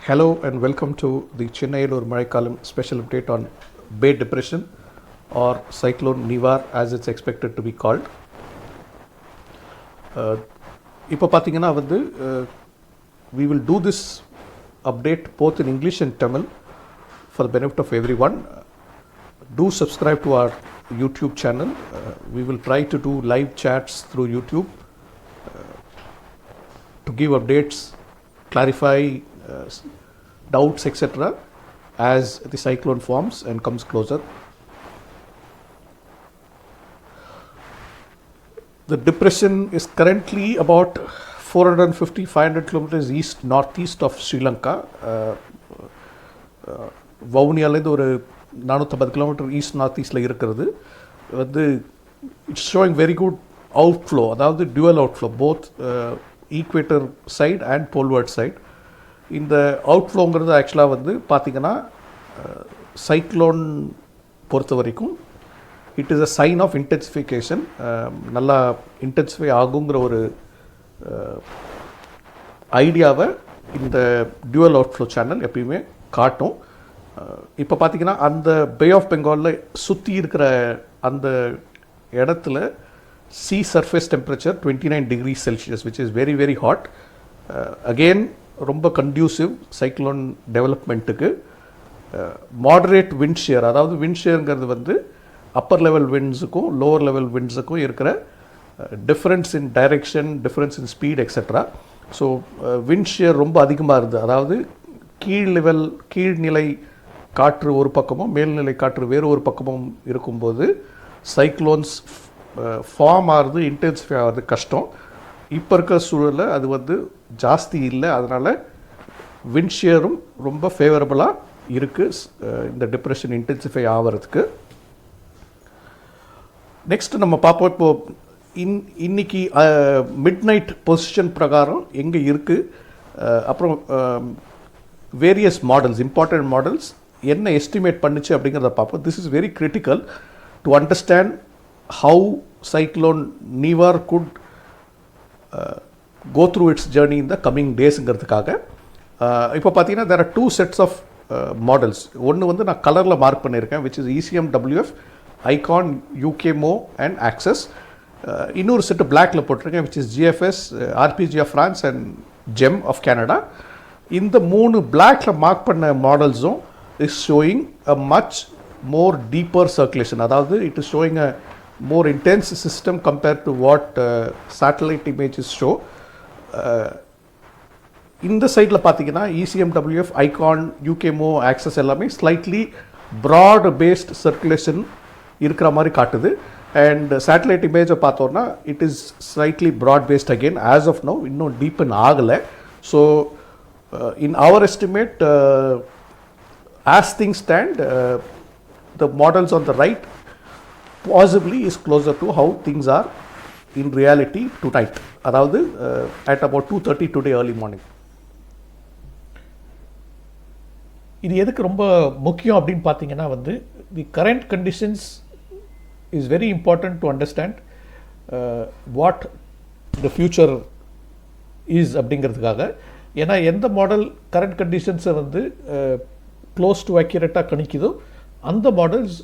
Hello and welcome to the Chennai or Marikalam special update on Bay Depression or Cyclone Nivar as it's expected to be called. இப்போ பார்த்தீங்கன்னா we will do this update both in English and Tamil for the benefit of everyone. Do subscribe to our YouTube channel. We will try to do live chats through YouTube to give updates, clarify doubts, etc. as the cyclone forms and comes closer. The depression is currently about 450-500 kilometers east northeast of Sri Lanka. வவுனியாலேருந்து ஒரு 450 kilometre east north ஈஸ்டில் இருக்கிறது it's showing very good outflow, அதாவது dual outflow both equator side and poleward side. இந்த அவுட்ஃப்ளோங்கிறது ஆக்சுவலாக பார்த்திங்கன்னா cyclone பொறுத்த வரைக்கும் it is a sign of intensification. நல்லா இன்டென்சிஃபை ஆகுங்கிற ஒரு ஐடியாவை இந்த டியூவல் அவுட்ஃப்ளோ சேனல் எப்பயுமே காட்டும். இப்போ பார்த்திங்கன்னா அந்த பே ஆஃப் பெங்காலில் சுற்றி இருக்கிற அந்த இடத்துல sea surface temperature 29 degrees Celsius, which is very very hot. Again ரொம்ப கண்டியூசிவ் சைக்ளோன் டெவலப்மெண்ட்டுக்கு. மாடரேட் விண்ட் ஷியர், அதாவது விண்ட் ஷியருங்கிறது அப்பர் லெவல் விண்ட்ஸுக்கும் லோவர் லெவல் விண்ட்ஸுக்கும் இருக்கிற difference in direction, difference in speed etcetera. So wind shear ரொம்ப அதிகமாக இருந்தது, அதாவது கீழ்நிலை காற்று ஒரு பக்கமும் மேல்நிலை காற்று வேறு ஒரு பக்கமும் இருக்கும்போது சைக்ளோன்ஸ் ஃபார்ம் ஆகிறது, இன்டென்சிஃபை ஆகிறது கஷ்டம். இப்போ இருக்கிற சூழலில் அது ஜாஸ்தி இல்லை, அதனால் விண்ட்ஷியரும் ரொம்ப ஃபேவரபுளாக இருக்குது இந்த டிப்ரெஷன் இன்டென்சிஃபை ஆகிறதுக்கு. நெக்ஸ்ட் நம்ம பார்ப்போம். இப்போது இன்னைக்கு மிட் நைட் பொசிஷன் பிரகாரம் எங்கே இருக்குது, அப்புறம் வேரியஸ் மாடல்ஸ், இம்பார்ட்டன்ட் மாடல்ஸ் என்ன எஸ்டிமேட் பண்ணுச்சு அப்படிங்கிறத பார்ப்போம். This is very critical to understand how cyclone Nivar could go through its journey in the coming daysங்கிறதுக்காக. இப்போ பார்த்தீங்கன்னா there are two sets of models. ஒன்று நான் கலரில் மார்க் பண்ணியிருக்கேன், which is ECMWF, ICON, UKMO and AXES. இன்னொரு set பிளாக்ல போட்டிருக்கேன், which is GFS, RPG of France and GEM of Canada. இந்த மூணு பிளாக்ல மார்க் பண்ண மாடல்ஸும் is showing a much more deeper circulation, அதாவது it is showing a more intense system compared to what satellite images show. இந்த சைடில் பார்த்தீங்கன்னா ECMWF, ICON, UKMO, AXES எல்லாமே slightly broad based circulation இருக்கிற மாதிரி காட்டுது. அண்ட் சேட்டலைட் இமேஜை பார்த்தோன்னா it is slightly broad based again as of now, இன்னும் டீப்பன் ஆகலை. So in our estimate as things stand, the models on the right possibly is closer to how things are in reality tonight, அதாவது at about 2:30 today early morning. இது எதுக்கு ரொம்ப முக்கியம் அப்படின்னு பார்த்தீங்கன்னா the current conditions is very important to understand what the future is அப்படிங்கிறதுக்காக. ஏன்னா எந்த மாடல் கரண்ட் கண்டிஷன்ஸை க்ளோஸ் டு அக்யூரேட்டாக கணிக்குதோ அந்த models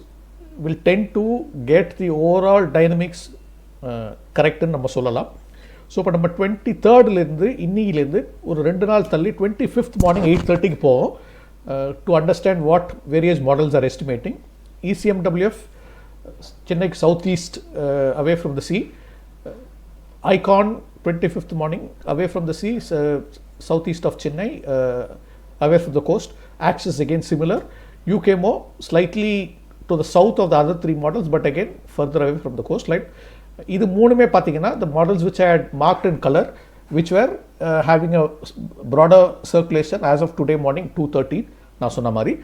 will tend to get the overall dynamics கரெக்டுன்னு நம்ம சொல்லலாம். ஸோ இப்போ நம்ம 23rd இன்னிலேருந்து ஒரு 2 நாள் தள்ளி 25th மார்னிங் 8:30 போவோம் to understand what various models are estimating. ECMWF சென்னைக்கு south east away from the sea, ICON 25th morning away from the sea south east of Chennai away from the coast. AXES again similar. UKMO slightly to the south of the other three models, but again further away from the coastline. இது மூணுமே பார்த்தீங்கன்னா the models which I had marked in color, which were having a broader circulation as of today morning 2:30 நான் சொன்ன மாதிரி.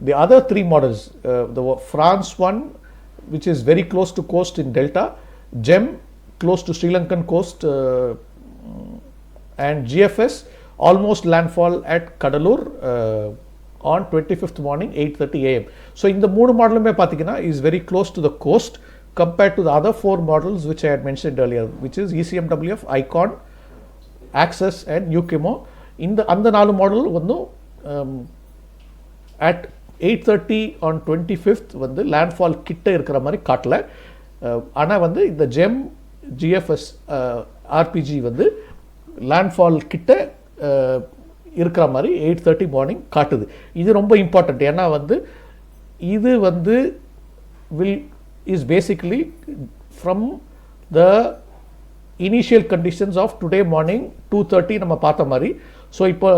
The other three models, the France one which is very close to coast in Delta, GEM close to Sri Lankan coast, and GFS almost landfall at Kadalur on 25th morning 8:30 AM. So இந்த மூணு மாடலுமே பார்த்தீங்கன்னா is very close to the coast compared to the other four models which I had mentioned earlier, which is ECMWF, ICON, AXES and UKMO. அந்த 4 model வந்து at 8:30 on 25th வந்து landfall கிட்ட இருக்கிற மாதிரி காட்டல. ஆனால் வந்து இந்த ஜெம் ஜிஎஃப்எஸ் ஆர்பிஜி வந்து லேண்ட்ஃபால் கிட்ட இருக்கிற மாதிரி 8:30 மார்னிங் காட்டுது. இது ரொம்ப இம்பார்ட்டண்ட். ஏன்னா வந்து இது வந்து is basically from the initial conditions of today morning 2:30 நம்ம பார்த்த மாதிரி. ஸோ இப்போ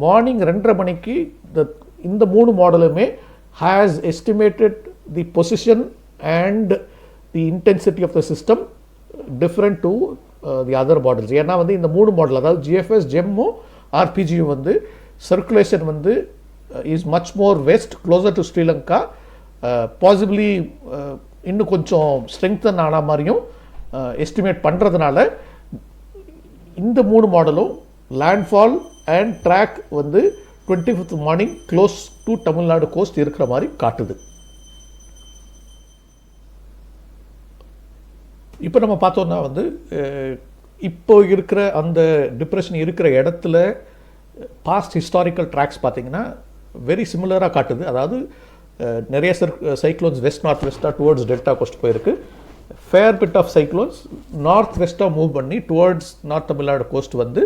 மார்னிங் 2:30 மணிக்கு இந்த 3 மாடலுமே has estimated the position and the intensity of the system different to the other models. ஏன்னா வந்து இந்த 3 மாடல், அதாவது ஜிஎஃப்எஸ், ஜெம்மும் ஆர்பிஜியும் வந்து சர்க்குலேஷன் வந்து is much more west, closer to Sri Lanka, possibly இன்னும் கொஞ்சம் ஸ்ட்ரெங்தன் ஆன மாதிரியும் எஸ்டிமேட் பண்ணுறதுனால இந்த 3 மாடலும் லேண்ட்ஃபால் அண்ட் ட்ராக் வந்து 25th morning close to Tamil Nadu coast இருக்கிற மாதிரி காட்டுது. இப்போ நம்ம பார்த்தோம்னா வந்து இப்போ இருக்கிற அந்த டிப்ரெஷன் இருக்கிற இடத்துல பாஸ்ட் ஹிஸ்டாரிக்கல் ட்ராக்ஸ் பார்த்தீங்கன்னா வெரி சிமிலராக காட்டுது. அதாவது நிறைய சைக்ளோன்ஸ் வெஸ்ட் நார்த் வெஸ்ட்டாக டுவர்ட்ஸ் டெல்டா கோஸ்ட் போயிருக்கு. Fair bit of cyclones north வெஸ்ட்டாக மூவ் பண்ணி டுவர்ட்ஸ் நார்த் தமிழ்நாடு கோஸ்ட் வந்து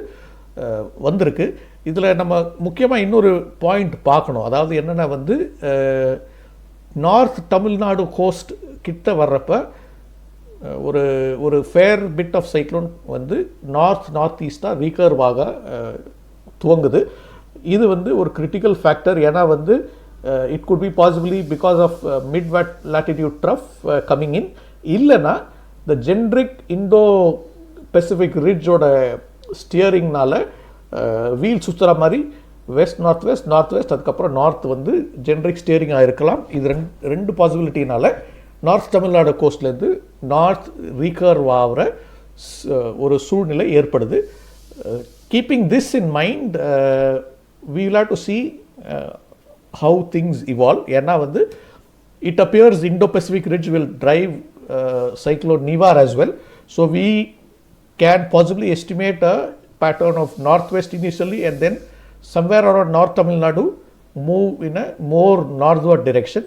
வந்திருக்கு. இதில் நம்ம முக்கியமாக இன்னொரு பாயிண்ட் பார்க்கணும். அதாவது என்னென்னா வந்து நார்த் தமிழ்நாடு கோஸ்ட் கிட்ட வர்றப்ப ஒரு ஃபேர் பிட் ஆஃப் சைக்ளோன் வந்து நார்த் ஈஸ்டாக ரீகர்வாக துவங்குது. இது வந்து ஒரு கிரிட்டிக்கல் ஃபேக்டர். ஏன்னா வந்து it could be possibly because of mid latitude trough coming in, இல்லைனா the generic Indo-Pacific ridge ஓட ஸ்டியரிங்னால வீல் சுற்றுற மாதிரி வெஸ்ட் நார்த் வெஸ்ட் அதுக்கப்புறம் நார்த் வந்து ஜென்ரிக் ஸ்டியரிங்காக இருக்கலாம். இது ரெண்டு பாசிபிலிட்டினால நார்த் தமிழ்நாடு கோஸ்ட்லேருந்து நார்த் ரீகர்வ் ஆகிற ஒரு சூழ்நிலை ஏற்படுது. Keeping this in mind we will have to see how things evolve. ஏன்னா வந்து it appears Indo-Pacific ridge will drive cyclone Nivar as well. So we can possibly estimate a pattern of northwest initially and then somewhere around North Tamil Nadu move in a more northward direction.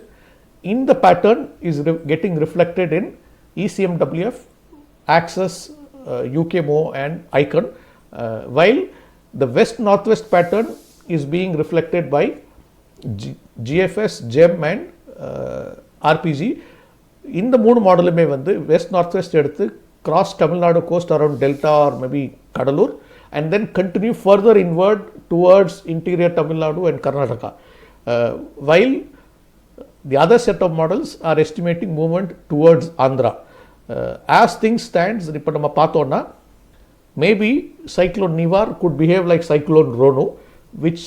In the pattern is getting reflected in ECMWF, Axis, UKMO and ICON, while the west-northwest pattern is being reflected by GFS, GEM and RPG. இந்த 3 மாடலுமே வந்து west north west எடுத்து cross Tamil Nadu coast around delta or maybe Cuddalore and then continue further inward towards interior Tamil Nadu and Karnataka, while the other set of models are estimating movement towards Andhra. As things stands, இப்போ நம்ம பார்த்தோம்னா maybe cyclone Nivar could behave like cyclone Ronu, which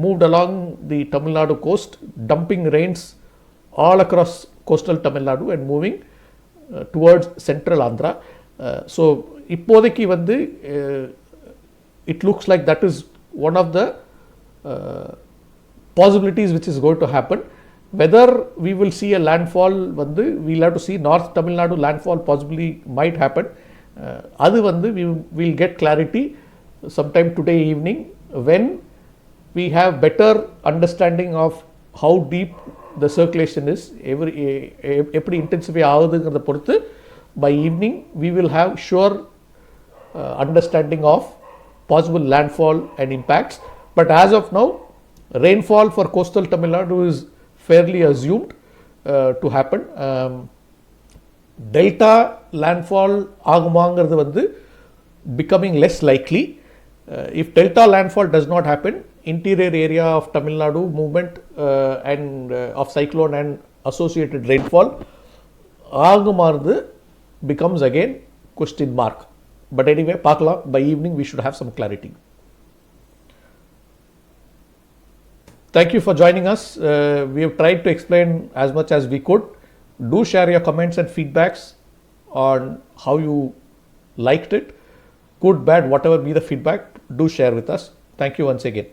moved along the Tamil Nadu coast, dumping rains all across coastal Tamil Nadu and moving towards central Andhra. So இப்போதைக்கு வந்து it looks like that is one of the possibilities which is going to happen. Whether we will see a landfall வந்து we will have to see. North Tamil Nadu landfall possibly might happen. அது வந்து we will get clarity sometime today evening when we have better understanding of how deep the circulation is, எப்படி intensify ஆகுதுங்கிறத பொறுத்து by evening we will have sure understanding of possible landfall and impacts. But as of now, rainfall for coastal Tamil Nadu is fairly assumed to happen. Delta landfall ஆகுமாங்கிறது வந்து becoming less likely. If delta landfall does not happen, interior area of Tamil Nadu movement and of cyclone and associated rainfall ஆகுமானது becomes again question mark. But anyway, பார்க்கலாம். By evening we should have some clarity. Thank you for joining us. We have tried to explain as much as we could. Do share your comments and feedbacks on how you liked it. Good, bad, whatever be the feedback, do share with us. Thank you once again.